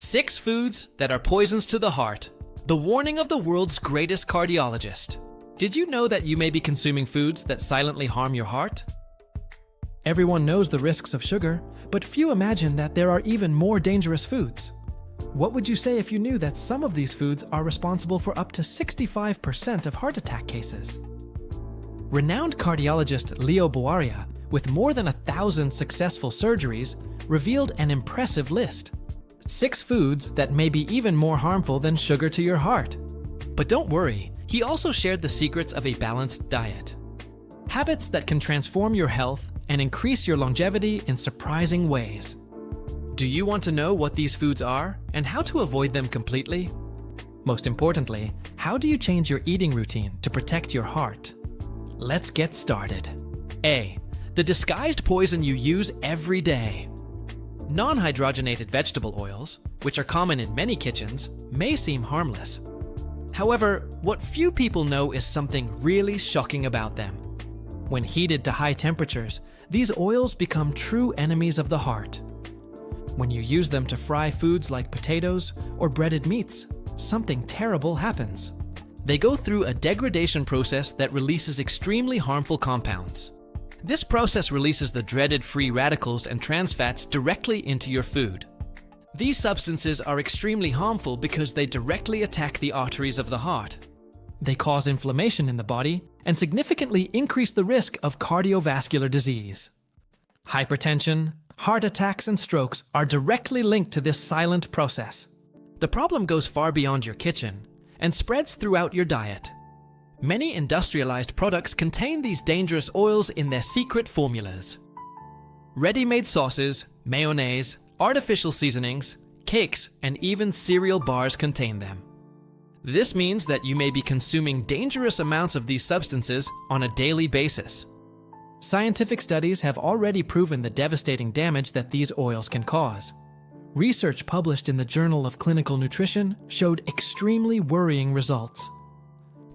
6 foods that are poisons to the heart. The warning of the world's greatest cardiologist. Did you know that you may be consuming foods that silently harm your heart? Everyone knows the risks of sugar, but few imagine that there are even more dangerous foods. What would you say if you knew that some of these foods are responsible for up to 65% of heart attack cases? Renowned cardiologist Leo Boaria, with more than 1,000 successful surgeries, revealed an impressive list. 6 foods that may be even more harmful than sugar to your heart. But don't worry, he also shared the secrets of a balanced diet. Habits that can transform your health and increase your longevity in surprising ways. Do you want to know what these foods are and how to avoid them completely? Most importantly, how do you change your eating routine to protect your heart? Let's get started. A. The disguised poison you use every day. Non-hydrogenated vegetable oils, which are common in many kitchens, may seem harmless. However, what few people know is something really shocking about them. When heated to high temperatures, these oils become true enemies of the heart. When you use them to fry foods like potatoes or breaded meats, something terrible happens. They go through a degradation process that releases extremely harmful compounds. This process releases the dreaded free radicals and trans fats directly into your food. These substances are extremely harmful because they directly attack the arteries of the heart. They cause inflammation in the body and significantly increase the risk of cardiovascular disease. Hypertension, heart attacks, and strokes are directly linked to this silent process. The problem goes far beyond your kitchen and spreads throughout your diet. Many industrialized products contain these dangerous oils in their secret formulas. Ready-made sauces, mayonnaise, artificial seasonings, cakes, and even cereal bars contain them. This means that you may be consuming dangerous amounts of these substances on a daily basis. Scientific studies have already proven the devastating damage that these oils can cause. Research published in the Journal of Clinical Nutrition showed extremely worrying results.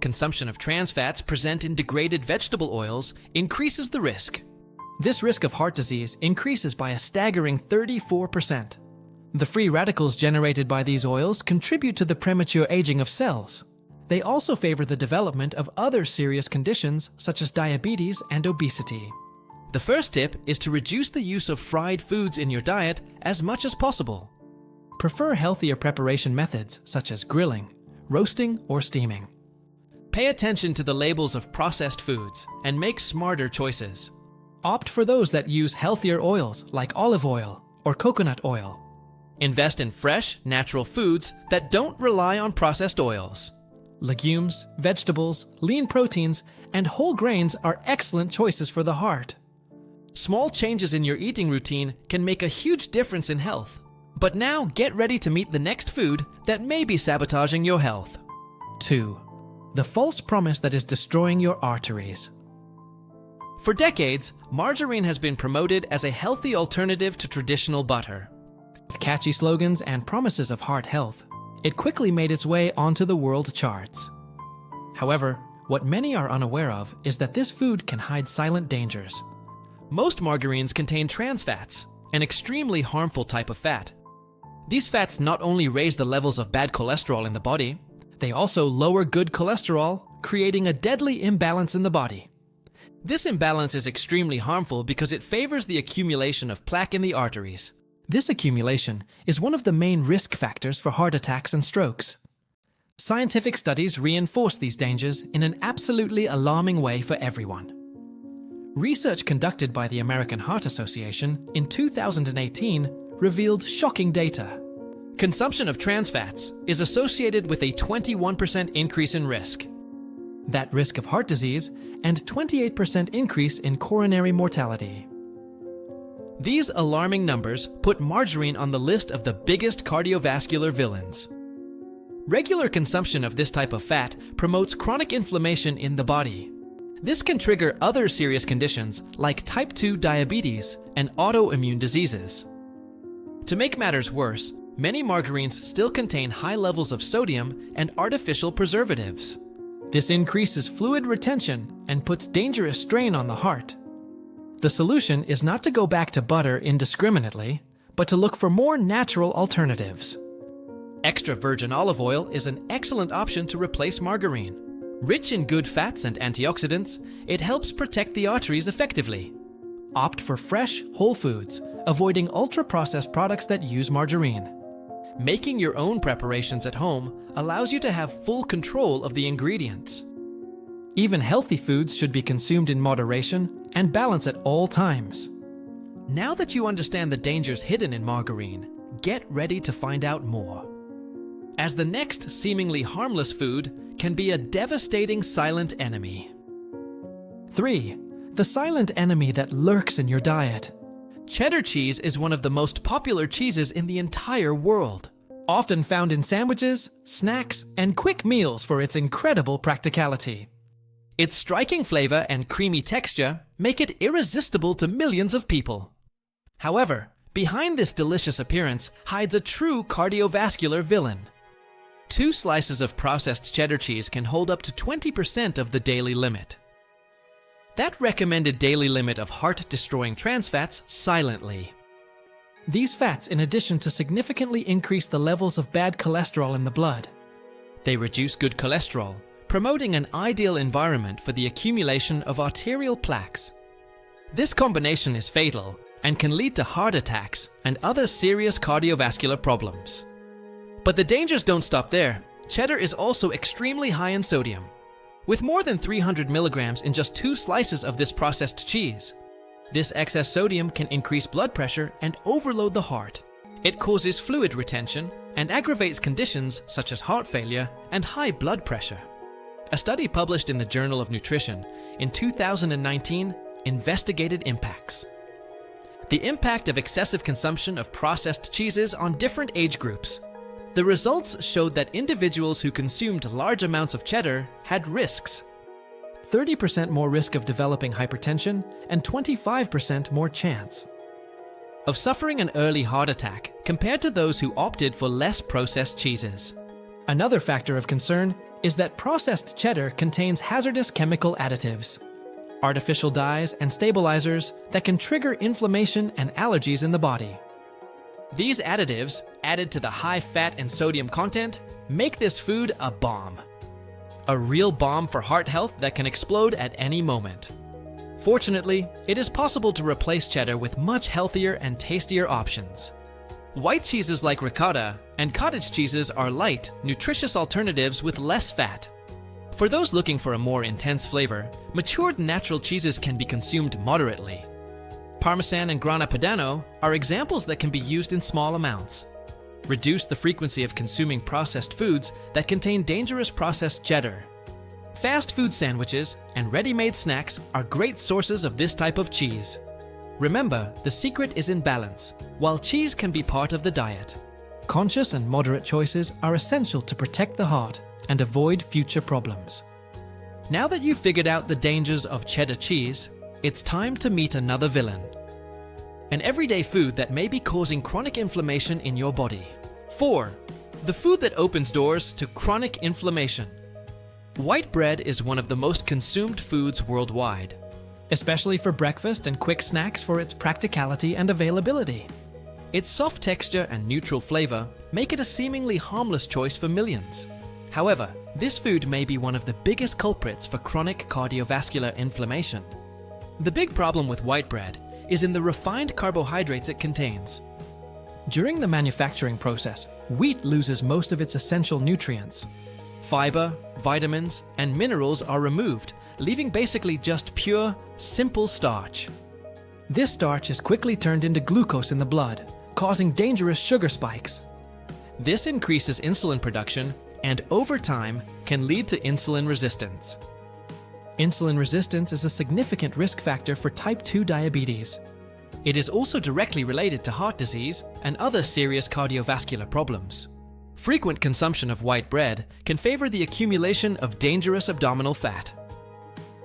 Consumption of trans fats present in degraded vegetable oils increases the risk. This risk of heart disease increases by a staggering 34%. The free radicals generated by these oils contribute to the premature aging of cells. They also favor the development of other serious conditions such as diabetes and obesity. The first tip is to reduce the use of fried foods in your diet as much as possible. Prefer healthier preparation methods such as grilling, roasting, or steaming. Pay attention to the labels of processed foods and make smarter choices. Opt for those that use healthier oils like olive oil or coconut oil. Invest in fresh, natural foods that don't rely on processed oils. Legumes, vegetables, lean proteins, and whole grains are excellent choices for the heart. Small changes in your eating routine can make a huge difference in health. But now get ready to meet the next food that may be sabotaging your health. 2. The false promise that is destroying your arteries. For decades, margarine has been promoted as a healthy alternative to traditional butter. With catchy slogans and promises of heart health, it quickly made its way onto the world charts. However, what many are unaware of is that this food can hide silent dangers. Most margarines contain trans fats, an extremely harmful type of fat. These fats not only raise the levels of bad cholesterol in the body, they also lower good cholesterol, creating a deadly imbalance in the body. This imbalance is extremely harmful because it favors the accumulation of plaque in the arteries. This accumulation is one of the main risk factors for heart attacks and strokes. Scientific studies reinforce these dangers in an absolutely alarming way for everyone. Research conducted by the American Heart Association in 2018 revealed shocking data. Consumption of trans fats is associated with a 21% increase in risk. That risk of heart disease and 28% increase in coronary mortality. These alarming numbers put margarine on the list of the biggest cardiovascular villains. Regular consumption of this type of fat promotes chronic inflammation in the body. This can trigger other serious conditions like type 2 diabetes and autoimmune diseases. To make matters worse, many margarines still contain high levels of sodium and artificial preservatives. This increases fluid retention and puts dangerous strain on the heart. The solution is not to go back to butter indiscriminately, but to look for more natural alternatives. Extra virgin olive oil is an excellent option to replace margarine. Rich in good fats and antioxidants, it helps protect the arteries effectively. Opt for fresh, whole foods, avoiding ultra-processed products that use margarine. Making your own preparations at home allows you to have full control of the ingredients. Even healthy foods should be consumed in moderation and balance at all times. Now that you understand the dangers hidden in margarine, get ready to find out more. As the next seemingly harmless food can be a devastating silent enemy. 3. The silent enemy that lurks in your diet. Cheddar cheese is one of the most popular cheeses in the entire world, often found in sandwiches, snacks, and quick meals for its incredible practicality. Its striking flavor and creamy texture make it irresistible to millions of people. However, behind this delicious appearance hides a true cardiovascular villain. 2 slices of processed cheddar cheese can hold up to 20% of the daily limit. That recommended daily limit of heart-destroying trans fats silently. These fats, in addition to significantly increase the levels of bad cholesterol in the blood. They reduce good cholesterol, promoting an ideal environment for the accumulation of arterial plaques. This combination is fatal and can lead to heart attacks and other serious cardiovascular problems. But the dangers don't stop there. Cheddar is also extremely high in sodium, with more than 300 milligrams in just 2 slices of this processed cheese. This excess sodium can increase blood pressure and overload the heart. It causes fluid retention and aggravates conditions such as heart failure and high blood pressure. A study published in the Journal of Nutrition in 2019 investigated impacts. The impact of excessive consumption of processed cheeses on different age groups. The results showed that individuals who consumed large amounts of cheddar had risks. 30% more risk of developing hypertension and 25% more chance of suffering an early heart attack compared to those who opted for less processed cheeses. Another factor of concern is that processed cheddar contains hazardous chemical additives, artificial dyes and stabilizers that can trigger inflammation and allergies in the body. These additives, added to the high fat and sodium content, make this food a bomb. A real bomb for heart health that can explode at any moment. Fortunately, it is possible to replace cheddar with much healthier and tastier options. White cheeses like ricotta and cottage cheeses are light, nutritious alternatives with less fat. For those looking for a more intense flavor, matured natural cheeses can be consumed moderately. Parmesan and Grana Padano are examples that can be used in small amounts. Reduce the frequency of consuming processed foods that contain dangerous processed cheddar. Fast food sandwiches and ready-made snacks are great sources of this type of cheese. Remember, the secret is in balance, while cheese can be part of the diet. Conscious and moderate choices are essential to protect the heart and avoid future problems. Now that you've figured out the dangers of cheddar cheese, it's time to meet another villain. An everyday food that may be causing chronic inflammation in your body. 4. The food that opens doors to chronic inflammation. White bread is one of the most consumed foods worldwide, especially for breakfast and quick snacks for its practicality and availability. Its soft texture and neutral flavor make it a seemingly harmless choice for millions. However, this food may be one of the biggest culprits for chronic cardiovascular inflammation. The big problem with white bread is in the refined carbohydrates it contains. During the manufacturing process, wheat loses most of its essential nutrients. Fiber, vitamins, and minerals are removed, leaving basically just pure, simple starch. This starch is quickly turned into glucose in the blood, causing dangerous sugar spikes. This increases insulin production and, over time, can lead to insulin resistance. Insulin resistance is a significant risk factor for type 2 diabetes. It is also directly related to heart disease and other serious cardiovascular problems. Frequent consumption of white bread can favor the accumulation of dangerous abdominal fat,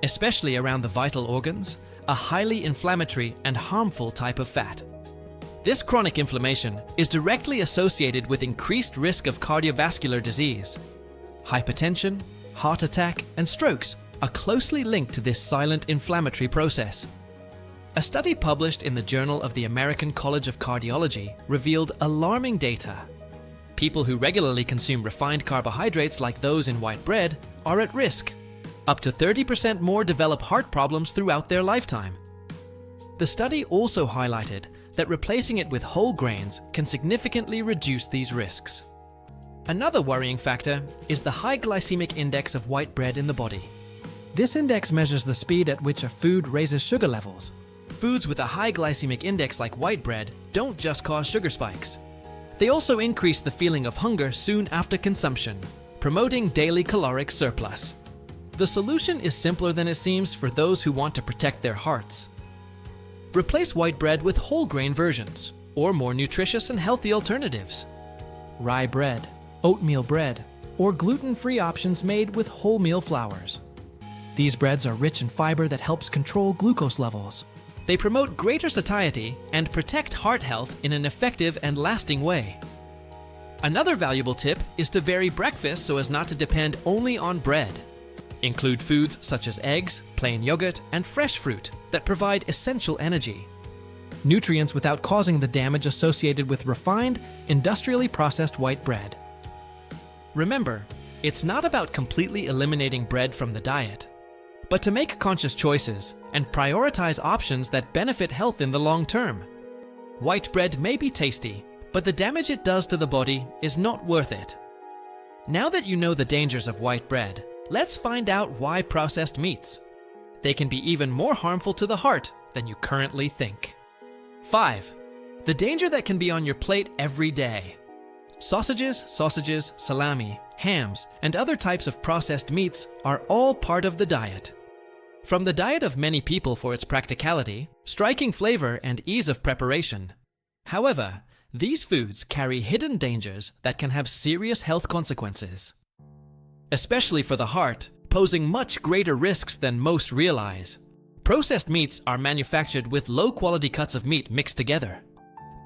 especially around the vital organs, a highly inflammatory and harmful type of fat. This chronic inflammation is directly associated with increased risk of cardiovascular disease. Hypertension, heart attack, and strokes are closely linked to this silent inflammatory process. A study published in the Journal of the American College of Cardiology revealed alarming data. People who regularly consume refined carbohydrates like those in white bread are at risk. Up to 30% more develop heart problems throughout their lifetime. The study also highlighted that replacing it with whole grains can significantly reduce these risks. Another worrying factor is the high glycemic index of white bread in the body. This index measures the speed at which a food raises sugar levels. Foods with a high glycemic index like white bread don't just cause sugar spikes. They also increase the feeling of hunger soon after consumption, promoting daily caloric surplus. The solution is simpler than it seems for those who want to protect their hearts. Replace white bread with whole grain versions, or more nutritious and healthy alternatives. Rye bread, oatmeal bread, or gluten-free options made with wholemeal flours. These breads are rich in fiber that helps control glucose levels. They promote greater satiety and protect heart health in an effective and lasting way. Another valuable tip is to vary breakfast so as not to depend only on bread. Include foods such as eggs, plain yogurt, and fresh fruit that provide essential energy. Nutrients without causing the damage associated with refined, industrially processed white bread. Remember, it's not about completely eliminating bread from the diet, but to make conscious choices and prioritize options that benefit health in the long term. White bread may be tasty, but the damage it does to the body is not worth it. Now that you know the dangers of white bread, let's find out why processed meats. They can be even more harmful to the heart than you currently think. 5. The danger that can be on your plate every day. Sausages, salami, hams, and other types of processed meats are all part of the diet. From the diet of many people for its practicality, striking flavor, and ease of preparation. However, these foods carry hidden dangers that can have serious health consequences. Especially for the heart, posing much greater risks than most realize. Processed meats are manufactured with low-quality cuts of meat mixed together,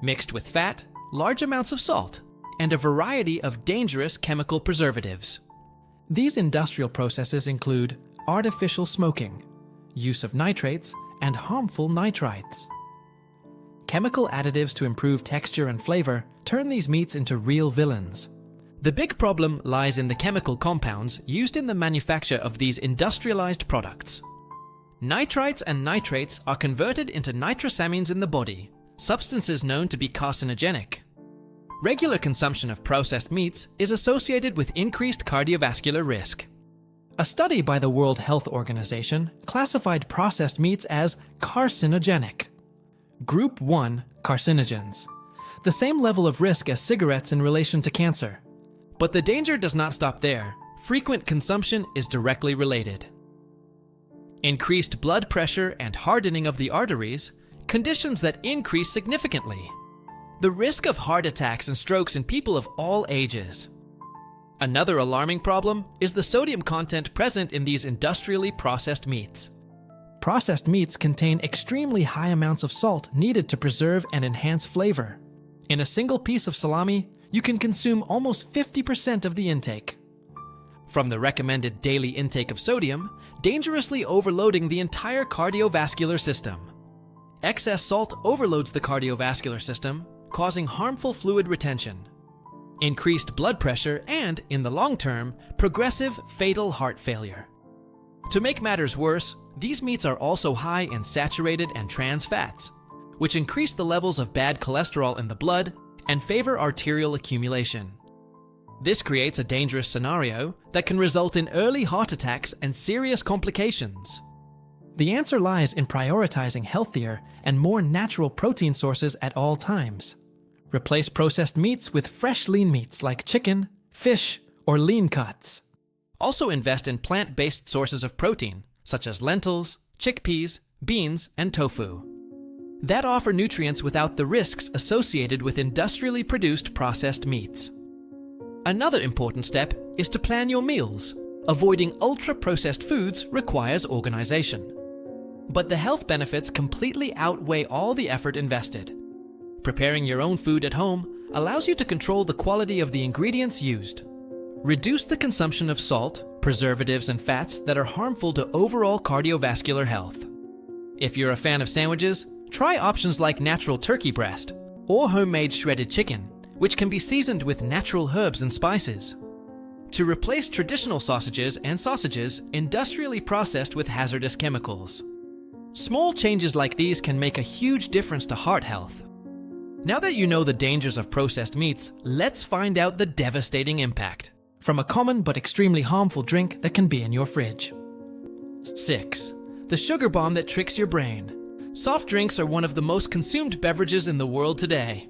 mixed with fat, large amounts of salt, and a variety of dangerous chemical preservatives. These industrial processes include artificial smoking, use of nitrates, and harmful nitrites. Chemical additives to improve texture and flavor turn these meats into real villains. The big problem lies in the chemical compounds used in the manufacture of these industrialized products. Nitrites and nitrates are converted into nitrosamines in the body, substances known to be carcinogenic. Regular consumption of processed meats is associated with increased cardiovascular risk. A study by the World Health Organization classified processed meats as carcinogenic. Group 1 carcinogens, the same level of risk as cigarettes in relation to cancer. But the danger does not stop there. Frequent consumption is directly related. Increased blood pressure and hardening of the arteries, conditions that increase significantly. The risk of heart attacks and strokes in people of all ages. Another alarming problem is the sodium content present in these industrially processed meats. Processed meats contain extremely high amounts of salt needed to preserve and enhance flavor. In a single piece of salami, you can consume almost 50% of the intake. From the recommended daily intake of sodium, dangerously overloading the entire cardiovascular system. Excess salt overloads the cardiovascular system, causing harmful fluid retention, increased blood pressure, and, in the long term, progressive fatal heart failure. To make matters worse, these meats are also high in saturated and trans fats, which increase the levels of bad cholesterol in the blood and favor arterial accumulation. This creates a dangerous scenario that can result in early heart attacks and serious complications. The answer lies in prioritizing healthier and more natural protein sources at all times. Replace processed meats with fresh lean meats like chicken, fish, or lean cuts. Also invest in plant-based sources of protein, such as lentils, chickpeas, beans, and tofu, that offer nutrients without the risks associated with industrially produced processed meats. Another important step is to plan your meals. Avoiding ultra-processed foods requires organization. But the health benefits completely outweigh all the effort invested. Preparing your own food at home allows you to control the quality of the ingredients used. Reduce the consumption of salt, preservatives, and fats that are harmful to overall cardiovascular health. If you're a fan of sandwiches, try options like natural turkey breast or homemade shredded chicken, which can be seasoned with natural herbs and spices. To replace traditional sausages and sausages industrially processed with hazardous chemicals. Small changes like these can make a huge difference to heart health. Now that you know the dangers of processed meats, let's find out the devastating impact from a common but extremely harmful drink that can be in your fridge. 6. The sugar bomb that tricks your brain. Soft drinks are one of the most consumed beverages in the world today,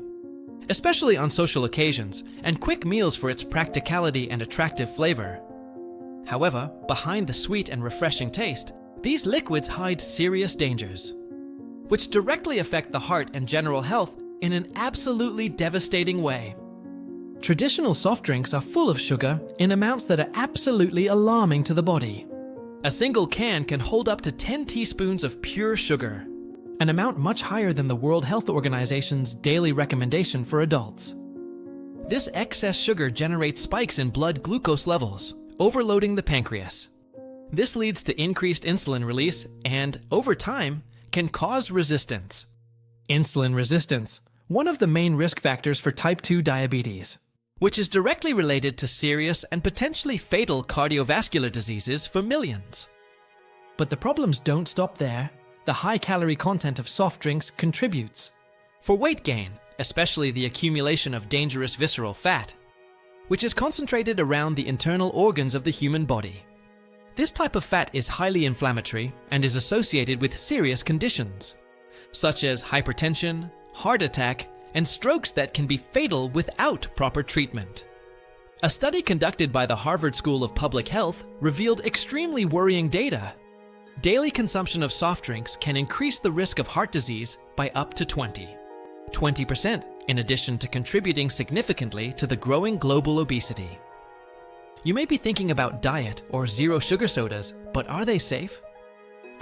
especially on social occasions and quick meals for its practicality and attractive flavor. However, behind the sweet and refreshing taste, these liquids hide serious dangers, which directly affect the heart and general health in an absolutely devastating way. Traditional soft drinks are full of sugar in amounts that are absolutely alarming to the body. A single can hold up to 10 teaspoons of pure sugar, an amount much higher than the World Health Organization's daily recommendation for adults. This excess sugar generates spikes in blood glucose levels, overloading the pancreas. This leads to increased insulin release and, over time, can cause resistance. Insulin resistance, one of the main risk factors for type 2 diabetes, which is directly related to serious and potentially fatal cardiovascular diseases for millions. But the problems don't stop there. The high-calorie content of soft drinks contributes for weight gain, especially the accumulation of dangerous visceral fat, which is concentrated around the internal organs of the human body. This type of fat is highly inflammatory and is associated with serious conditions, such as hypertension, heart attack, and strokes that can be fatal without proper treatment. A study conducted by the Harvard School of Public Health revealed extremely worrying data. Daily consumption of soft drinks can increase the risk of heart disease by up to 20%, in addition to contributing significantly to the growing global obesity. You may be thinking about diet or zero sugar sodas, but are they safe?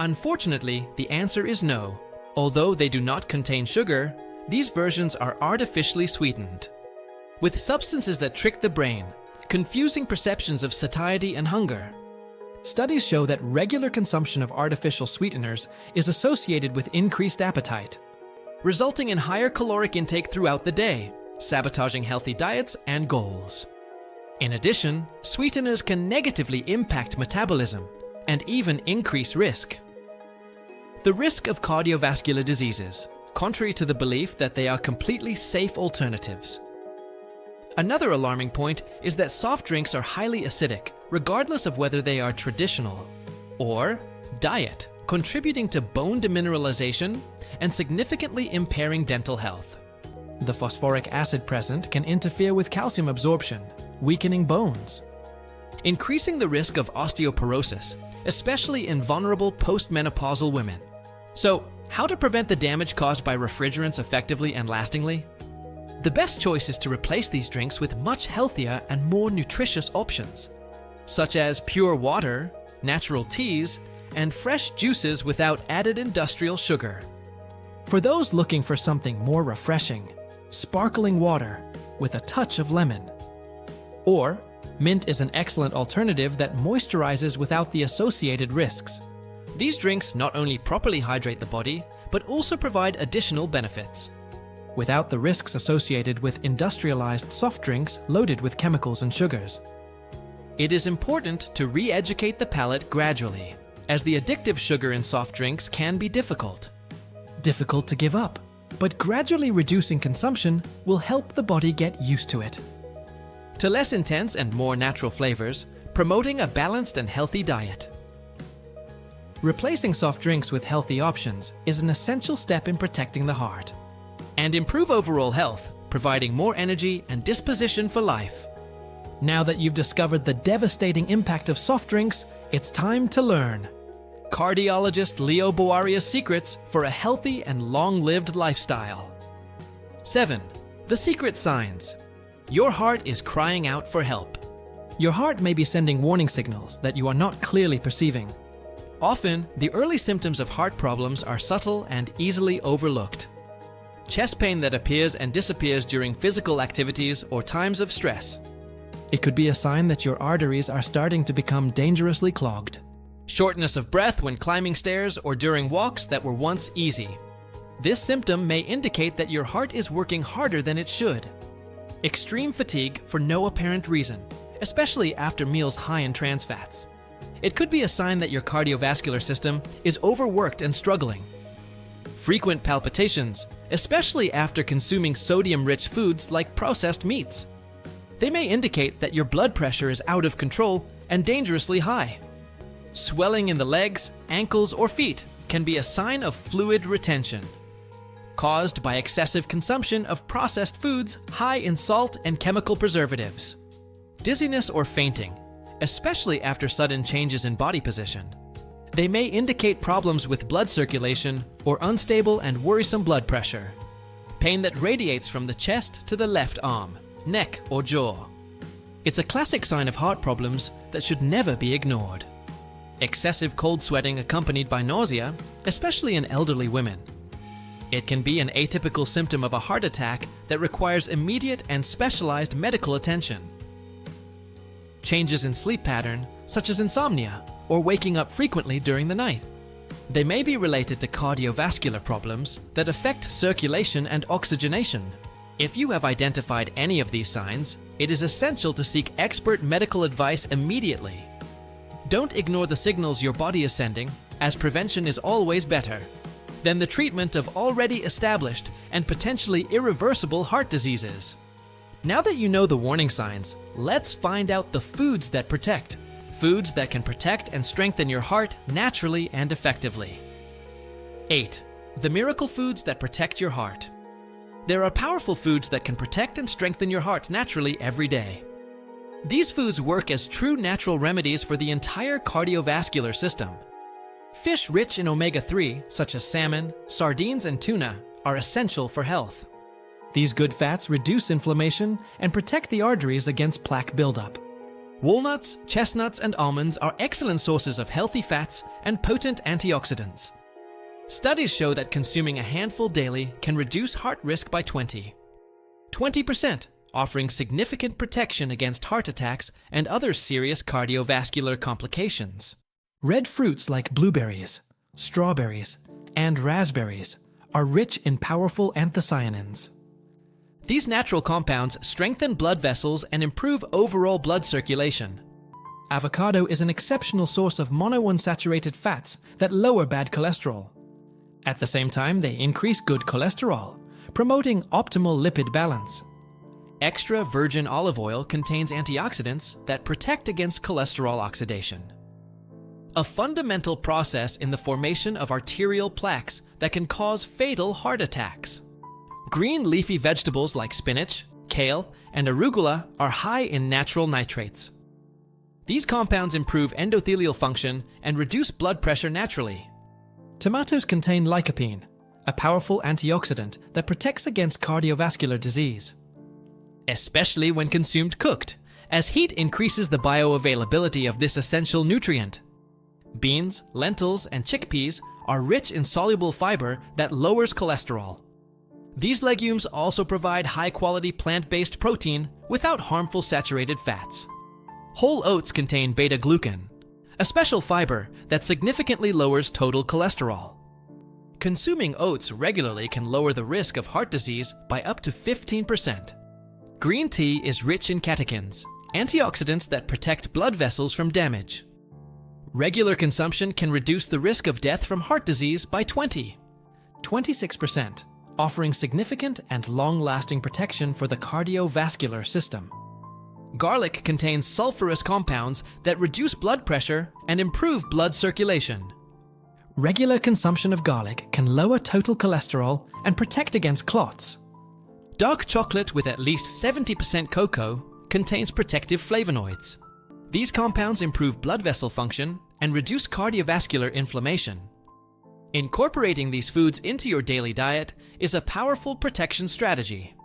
Unfortunately, the answer is no. Although they do not contain sugar, these versions are artificially sweetened with substances that trick the brain, confusing perceptions of satiety and hunger. Studies show that regular consumption of artificial sweeteners is associated with increased appetite, resulting in higher caloric intake throughout the day, sabotaging healthy diets and goals. In addition, sweeteners can negatively impact metabolism and even increase risk. The risk of cardiovascular diseases, contrary to the belief that they are completely safe alternatives. Another alarming point is that soft drinks are highly acidic, regardless of whether they are traditional or diet, contributing to bone demineralization and significantly impairing dental health. The phosphoric acid present can interfere with calcium absorption, weakening bones, increasing the risk of osteoporosis, especially in vulnerable postmenopausal women. So, how to prevent the damage caused by refrigerants effectively and lastingly? The best choice is to replace these drinks with much healthier and more nutritious options, such as pure water, natural teas, and fresh juices without added industrial sugar. For those looking for something more refreshing, sparkling water with a touch of lemon. Or, mint is an excellent alternative that moisturizes without the associated risks. These drinks not only properly hydrate the body, but also provide additional benefits, without the risks associated with industrialized soft drinks loaded with chemicals and sugars. It is important to re-educate the palate gradually, as the addictive sugar in soft drinks can be difficult to give up, but gradually reducing consumption will help the body get used to it. To less intense and more natural flavors, promoting a balanced and healthy diet. Replacing soft drinks with healthy options is an essential step in protecting the heart and improve overall health, providing more energy and disposition for life. Now that you've discovered the devastating impact of soft drinks, it's time to learn Cardiologist Leo Boaria's secrets for a healthy and long-lived lifestyle. 7. The secret signs. Your heart is crying out for help. Your heart may be sending warning signals that you are not clearly perceiving. Often, the early symptoms of heart problems are subtle and easily overlooked. Chest pain that appears and disappears during physical activities or times of stress. It could be a sign that your arteries are starting to become dangerously clogged. Shortness of breath when climbing stairs or during walks that were once easy. This symptom may indicate that your heart is working harder than it should. Extreme fatigue for no apparent reason, especially after meals high in trans fats. It could be a sign that your cardiovascular system is overworked and struggling. Frequent palpitations, especially after consuming sodium-rich foods like processed meats. They may indicate that your blood pressure is out of control and dangerously high. Swelling in the legs, ankles, or feet can be a sign of fluid retention, caused by excessive consumption of processed foods high in salt and chemical preservatives. Dizziness or fainting, especially after sudden changes in body position. They may indicate problems with blood circulation or unstable and worrisome blood pressure. Pain that radiates from the chest to the left arm, neck, or jaw. It's a classic sign of heart problems that should never be ignored. Excessive cold sweating accompanied by nausea, especially in elderly women. It can be an atypical symptom of a heart attack that requires immediate and specialized medical attention. Changes in sleep pattern, such as insomnia or waking up frequently during the night. They may be related to cardiovascular problems that affect circulation and oxygenation. If you have identified any of these signs, it is essential to seek expert medical advice immediately. Don't ignore the signals your body is sending, as prevention is always better than the treatment of already established and potentially irreversible heart diseases. Now that you know the warning signs, let's find out the foods that protect. Foods that can protect and strengthen your heart naturally and effectively. 8. The miracle foods that protect your heart. There are powerful foods that can protect and strengthen your heart naturally every day. These foods work as true natural remedies for the entire cardiovascular system. Fish rich in omega-3, such as salmon, sardines, and tuna, are essential for health. These good fats reduce inflammation and protect the arteries against plaque buildup. Walnuts, chestnuts, and almonds are excellent sources of healthy fats and potent antioxidants. Studies show that consuming a handful daily can reduce heart risk by 20%, offering significant protection against heart attacks and other serious cardiovascular complications. Red fruits like blueberries, strawberries, and raspberries are rich in powerful anthocyanins. These natural compounds strengthen blood vessels and improve overall blood circulation. Avocado is an exceptional source of monounsaturated fats that lower bad cholesterol. At the same time, they increase good cholesterol, promoting optimal lipid balance. Extra virgin olive oil contains antioxidants that protect against cholesterol oxidation. A fundamental process in the formation of arterial plaques that can cause fatal heart attacks. Green leafy vegetables like spinach, kale, and arugula are high in natural nitrates. These compounds improve endothelial function and reduce blood pressure naturally. Tomatoes contain lycopene, a powerful antioxidant that protects against cardiovascular disease, especially when consumed cooked, as heat increases the bioavailability of this essential nutrient. Beans, lentils, and chickpeas are rich in soluble fiber that lowers cholesterol. These legumes also provide high-quality plant-based protein without harmful saturated fats. Whole oats contain beta-glucan, a special fiber that significantly lowers total cholesterol. Consuming oats regularly can lower the risk of heart disease by up to 15%. Green tea is rich in catechins, antioxidants that protect blood vessels from damage. Regular consumption can reduce the risk of death from heart disease by 26%, offering significant and long-lasting protection for the cardiovascular system. Garlic contains sulfurous compounds that reduce blood pressure and improve blood circulation. Regular consumption of garlic can lower total cholesterol and protect against clots. Dark chocolate with at least 70% cocoa contains protective flavonoids. These compounds improve blood vessel function and reduce cardiovascular inflammation. Incorporating these foods into your daily diet is a powerful protection strategy.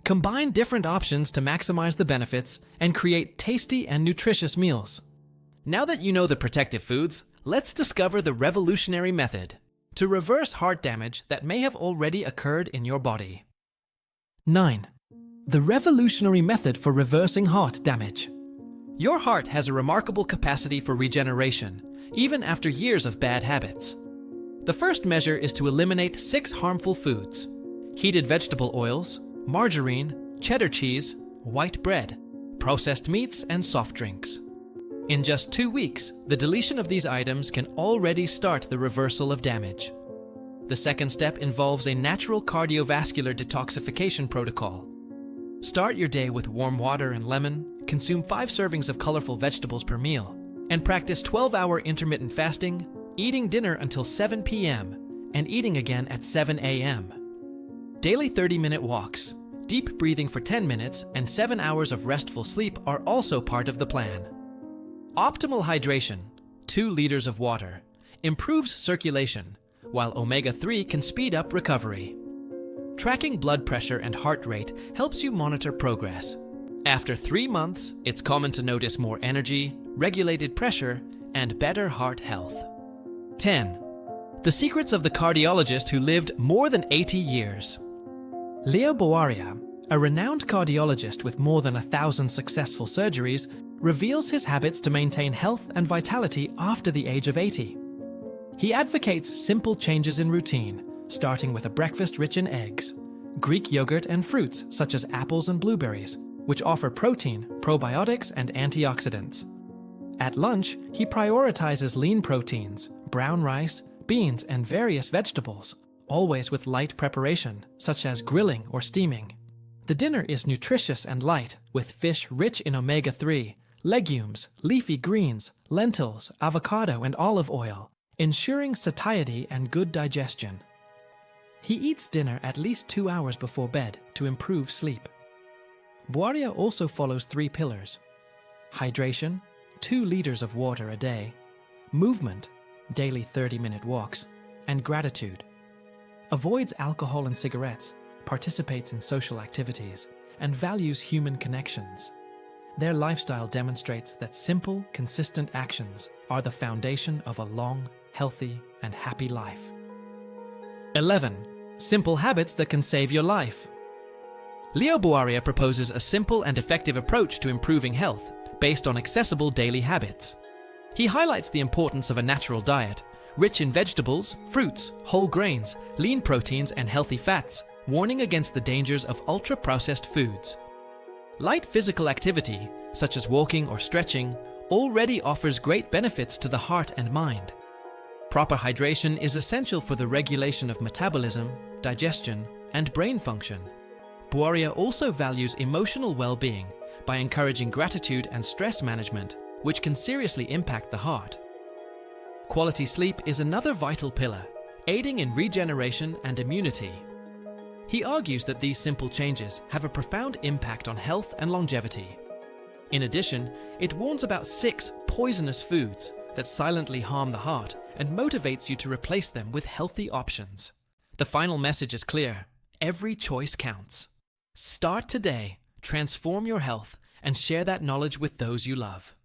Combine different options to maximize the benefits and create tasty and nutritious meals. Now that you know the protective foods, let's discover the revolutionary method to reverse heart damage that may have already occurred in your body. 9. The revolutionary method for reversing heart damage. Your heart has a remarkable capacity for regeneration, even after years of bad habits. The first measure is to eliminate 6 harmful foods: heated vegetable oils, margarine, cheddar cheese, white bread, processed meats, and soft drinks. In just 2 weeks, the deletion of these items can already start the reversal of damage. The second step involves a natural cardiovascular detoxification protocol. Start your day with warm water and lemon, consume 5 servings of colorful vegetables per meal, and practice 12-hour intermittent fasting, eating dinner until 7 p.m., and eating again at 7 a.m. Daily 30-minute walks, deep breathing for 10 minutes, and 7 hours of restful sleep are also part of the plan. Optimal hydration, 2 liters of water, improves circulation, while omega-3 can speed up recovery. Tracking blood pressure and heart rate helps you monitor progress. After 3 months, it's common to notice more energy, regulated pressure, and better heart health. 10. The secrets of the cardiologist who lived more than 80 years. Leo Boaria, a renowned cardiologist with more than 1,000 successful surgeries, reveals his habits to maintain health and vitality after the age of 80. He advocates simple changes in routine, starting with a breakfast rich in eggs, Greek yogurt and fruits such as apples and blueberries, which offer protein, probiotics, and antioxidants. At lunch, he prioritizes lean proteins, brown rice, beans, and various vegetables, always with light preparation, such as grilling or steaming. The dinner is nutritious and light, with fish rich in omega-3, legumes, leafy greens, lentils, avocado, and olive oil, ensuring satiety and good digestion. He eats dinner at least 2 hours before bed to improve sleep. Boaria also follows 3 pillars: hydration, 2 liters of water a day, movement, daily 30-minute walks, and gratitude. Avoids alcohol and cigarettes, participates in social activities, and values human connections. Their lifestyle demonstrates that simple, consistent actions are the foundation of a long, healthy, and happy life. 11. Simple habits that can save your life. Leo Boaria proposes a simple and effective approach to improving health based on accessible daily habits. He highlights the importance of a natural diet, rich in vegetables, fruits, whole grains, lean proteins, and healthy fats, warning against the dangers of ultra-processed foods. Light physical activity, such as walking or stretching, already offers great benefits to the heart and mind. Proper hydration is essential for the regulation of metabolism, digestion, and brain function. Boaria also values emotional well-being by encouraging gratitude and stress management, which can seriously impact the heart. Quality sleep is another vital pillar, aiding in regeneration and immunity. He argues that these simple changes have a profound impact on health and longevity. In addition, it warns about 6 poisonous foods that silently harm the heart and motivates you to replace them with healthy options. The final message is clear: every choice counts. Start today, transform your health, and share that knowledge with those you love.